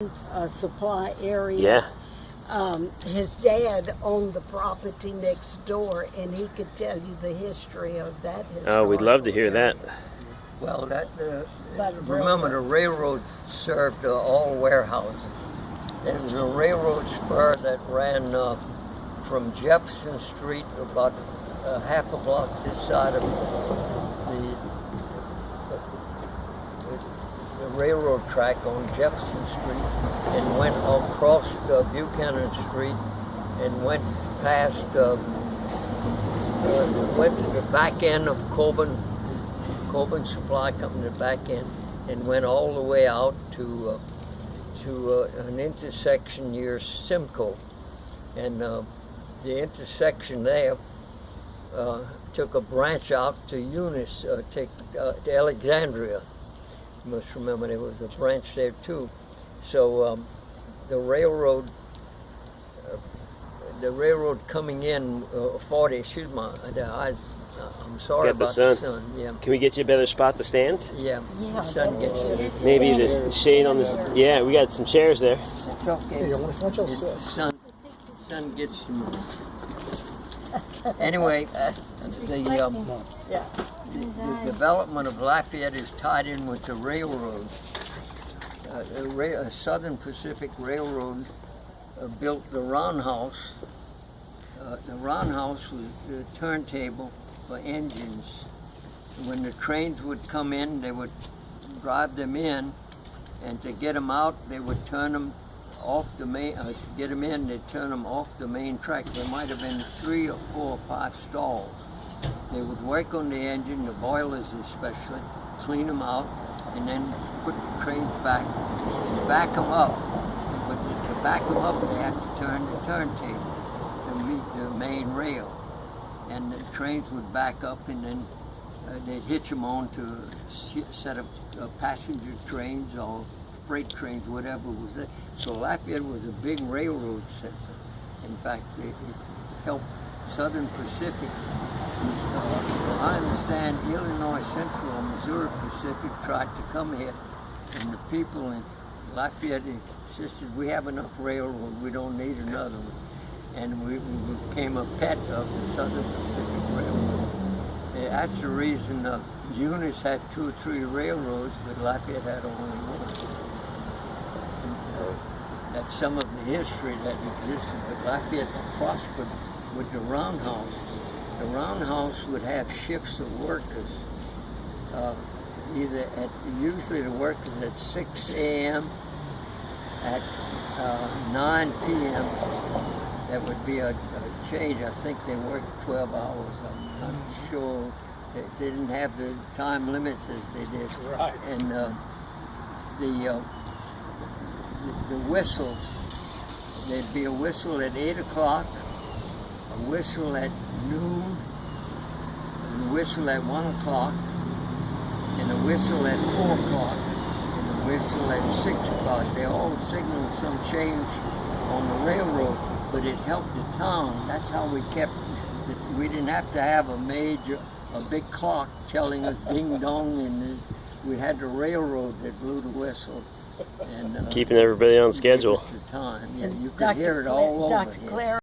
supply area. Yeah. His dad owned the property next door, and he could tell you the history of that. Oh, we'd love to hear that. Well, remember the railroad served all warehouses. There was a railroad spur that ran from Jefferson Street about half a block this side of the railroad track on Jefferson Street, and went across Buchanan Street and went past went to the back end of Coben Supply Company, the back end, and went all the way out to an intersection near Simcoe, and the intersection there took a branch out to Eunice, to Alexandria. You must remember there was a branch there too. So the railroad coming in 40. Excuse me, I'm sorry about the sun. Yeah. Can we get you a better spot to stand? Yeah. The sun gets you. Maybe the shade on this. Yeah, we got some chairs there. It's okay. The sun gets you. Anyway, the development of Lafayette is tied in with the railroad. Southern Pacific Railroad built the Roundhouse. The Roundhouse was the turntable for engines. When the trains would come in, they would drive them in, and to get them out, they would turn them off the main. To get them in, they'd turn them off the main track. There might have been 3 or 4 or 5 stalls. They would work on the engine, the boilers especially, clean them out, and then put the trains back and back them up. But to back them up, they had to turn the turntable to meet the main rail. And the trains would back up, and then they'd hitch them on to a set of passenger trains or freight trains, whatever was there. So Lafayette was a big railroad center. In fact, it helped Southern Pacific. I understand Illinois Central and Missouri Pacific tried to come here, and the people in Lafayette insisted, we have enough railroad, we don't need another one. And we became a pet of the Southern Pacific Railroad. That's the reason Eunice had 2 or 3 railroads, but Lafayette had only one. And, that's some of the history that existed, but Lafayette prospered with the Roundhouse. The Roundhouse would have shifts of workers, usually the workers at 6 a.m., at 9 p.m., that would be a change. I think they worked 12 hours. I'm not sure. They didn't have the time limits as they did. Right. And the whistles, there'd be a whistle at 8 o'clock, a whistle at noon, a whistle at 1 o'clock, and a whistle at 4 o'clock, and a whistle at 6 o'clock. They all signaled some change on the railroad, but it helped the town. That's how we kept, we didn't have to have a big clock telling us ding dong, and we had the railroad that blew the whistle. And keeping everybody on schedule. The time. Yeah, you could hear it all over. Dr. Claire.